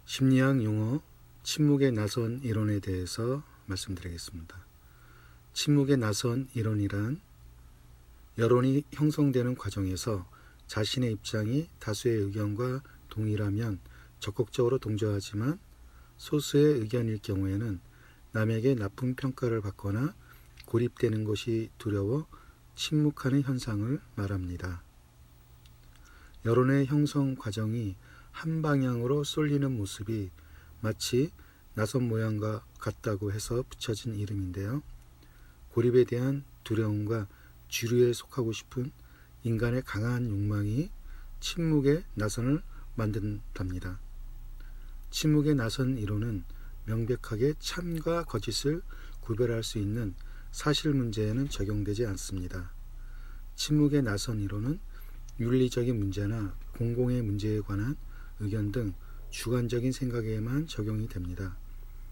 심리학 용어 침묵의 나선 이론에 대해서 말씀드리겠습니다. 침묵의 나선 이론이란 여론이 형성되는 과정에서 자신의 입장이 다수의 의견과 동일하면 적극적으로 동조하지만 소수의 의견일 경우에는 남에게 나쁜 평가를 받거나 고립되는 것이 두려워 침묵하는 현상을 말합니다. 여론의 형성 과정이 한 방향으로 쏠리는 모습이 마치 나선 모양과 같다고 해서 붙여진 이름인데요. 고립에 대한 두려움과 주류에 속하고 싶은 인간의 강한 욕망이 침묵의 나선을 만든답니다. 침묵의 나선 이론은 명백하게 참과 거짓을 구별할 수 있는 사실 문제에는 적용되지 않습니다. 침묵의 나선 이론은 윤리적인 문제나 공공의 문제에 관한 의견 등 주관적인 생각에만 적용이 됩니다.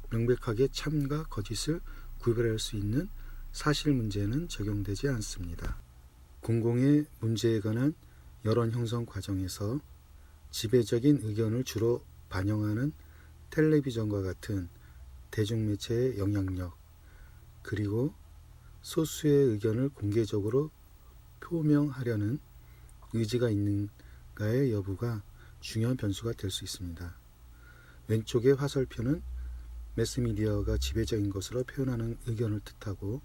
명백하게 참과 거짓을 구별할 수 있는 사실 문제는 적용되지 않습니다. 공공의 문제에 관한 여론 형성 과정에서 지배적인 의견을 주로 반영하는 텔레비전과 같은 대중매체의 영향력, 그리고 소수의 의견을 공개적으로 표명하려는 의지가 있는가의 여부가 중요한 변수가 될 수 있습니다. 왼쪽의 화살표는 매스미디어가 지배적인 것으로 표현하는 의견을 뜻하고,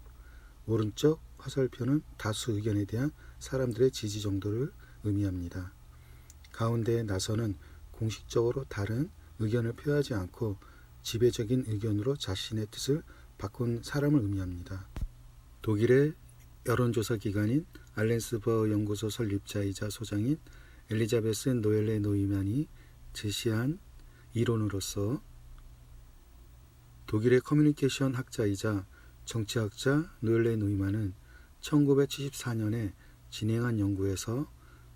오른쪽 화살표는 다수 의견에 대한 사람들의 지지 정도를 의미합니다. 가운데의 나선은 공식적으로 다른 의견을 표하지 않고 지배적인 의견으로 자신의 뜻을 바꾼 사람을 의미합니다. 독일의 여론조사 기관인 알렌스버 연구소 설립자이자 소장인 엘리자베스 노엘레 노이만이 제시한 이론으로서 독일의 커뮤니케이션 학자이자 정치학자 노엘레 노이만은 1974년에 진행한 연구에서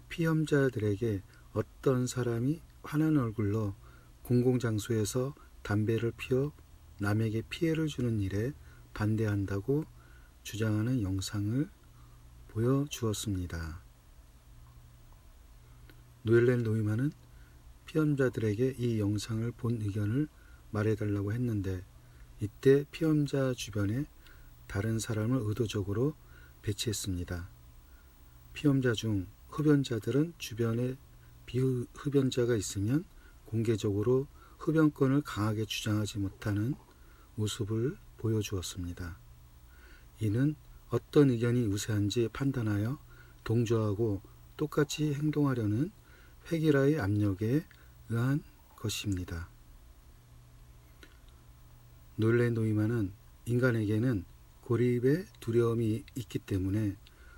피험자들에게 어떤 사람이 환한 얼굴로 공공장소에서 담배를 피워 남에게 피해를 주는 일에 반대한다고 주장하는 영상을 보여주었습니다. 노엘렌 노이만은 피험자들에게 이 영상을 본 의견을 말해달라고 했는데, 이때 피험자 주변에 다른 사람을 의도적으로 배치했습니다. 피험자 중 흡연자들은 주변에 비흡연자가 있으면 공개적으로 흡연권을 강하게 주장하지 못하는 모습을 보여주었습니다. 이는 어떤 의견이 우세한지 판단하여 동조하고 똑같이 행동하려는 획일화의 압력에 의한 것입니다. 노엘렌 노이만은 인간에게는 고립의 두려움이 있기 때문에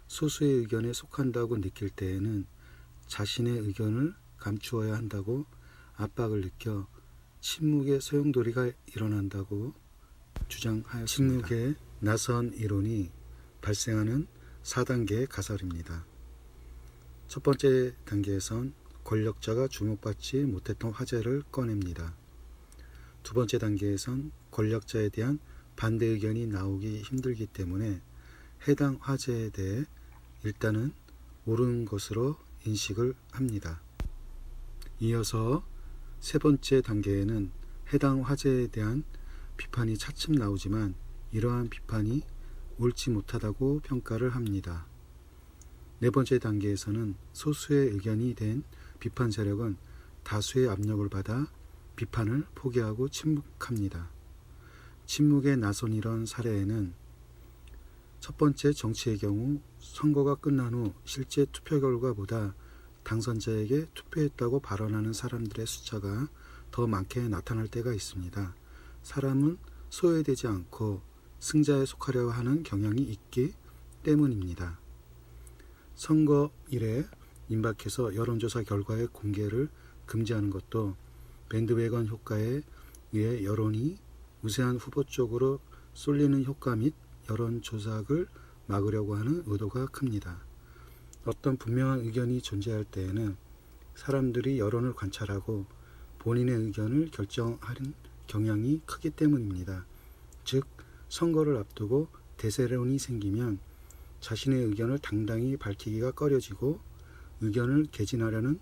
소수의 의견에 속한다고 느낄 때에는 자신의 의견을 감추어야 한다고 압박을 느껴 침묵의 소용돌이가 일어난다고 주장하였습니다. 침묵의 나선 이론이 발생하는 4단계의 가설입니다. 첫 번째 단계에선 권력자가 주목받지 못했던 화제를 꺼냅니다. 두 번째 단계에선 권력자에 대한 반대 의견이 나오기 힘들기 때문에 해당 화제에 대해 일단은 옳은 것으로 인식을 합니다. 이어서 세 번째 단계에는 해당 화제에 대한 비판이 차츰 나오지만 이러한 비판이 옳지 못하다고 평가를 합니다. 네 번째 단계에서는 소수의 의견이 된 비판 세력은 다수의 압력을 받아 비판을 포기하고 침묵합니다. 침묵에 나선 이런 사례에는 첫 번째 정치의 경우 선거가 끝난 후 실제 투표 결과보다 당선자에게 투표했다고 발언하는 사람들의 숫자가 더 많게 나타날 때가 있습니다. 사람은 소외되지 않고 승자에 속하려 하는 경향이 있기 때문입니다. 선거일에 임박해서 여론조사 결과의 공개를 금지하는 것도 밴드웨건 효과에 의해 여론이 우세한 후보 쪽으로 쏠리는 효과 및 여론조작을 막으려고 하는 의도가 큽니다. 어떤 분명한 의견이 존재할 때에는 사람들이 여론을 관찰하고 본인의 의견을 결정하는 경향이 크기 때문입니다. 즉, 선거를 앞두고 대세론이 생기면 자신의 의견을 당당히 밝히기가 꺼려지고 의견을 개진하려는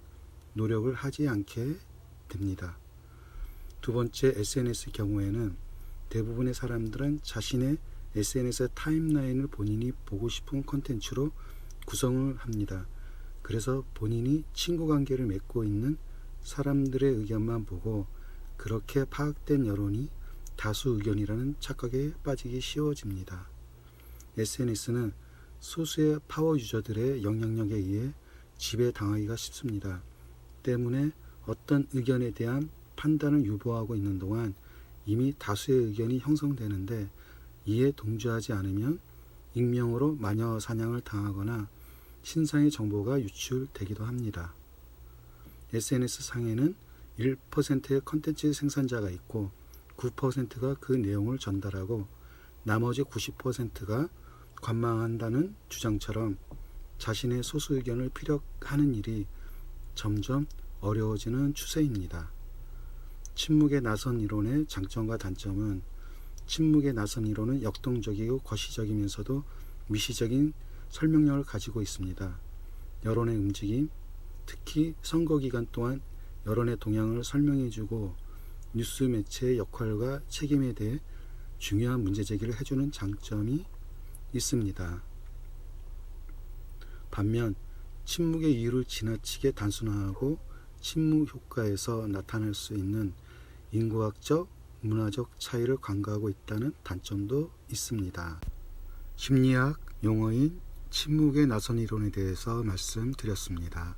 노력을 하지 않게 됩니다. 두 번째, SNS 경우에는 대부분의 사람들은 자신의 SNS 타임라인을 본인이 보고 싶은 콘텐츠로 구성을 합니다. 그래서 본인이 친구 관계를 맺고 있는 사람들의 의견만 보고 그렇게 파악된 여론이 다수 의견이라는 착각에 빠지기 쉬워집니다. SNS는 소수의 파워 유저들의 영향력에 의해 지배당하기가 쉽습니다. 때문에 어떤 의견에 대한 판단을 유보하고 있는 동안 이미 다수의 의견이 형성되는데 이에 동조하지 않으면 익명으로 마녀 사냥을 당하거나 신상의 정보가 유출되기도 합니다. SNS 상에는 1%의 컨텐츠 생산자가 있고 9%가 그 내용을 전달하고 나머지 90%가 관망한다는 주장처럼 자신의 소수 의견을 피력하는 일이 점점 어려워지는 추세입니다. 침묵의 나선 이론의 장점과 단점은 침묵의 나선 이론은 역동적이고 거시적이면서도 미시적인 설명력을 가지고 있습니다. 여론의 움직임, 특히 선거 기간 동안 여론의 동향을 설명해주고 뉴스 매체의 역할과 책임에 대해 중요한 문제 제기를 해주는 장점이 있습니다. 반면 침묵의 이유를 지나치게 단순화하고 침묵 효과에서 나타날 수 있는 인구학적, 문화적 차이를 간과하고 있다는 단점도 있습니다. 심리학 용어인 침묵의 나선 이론에 대해서 말씀드렸습니다.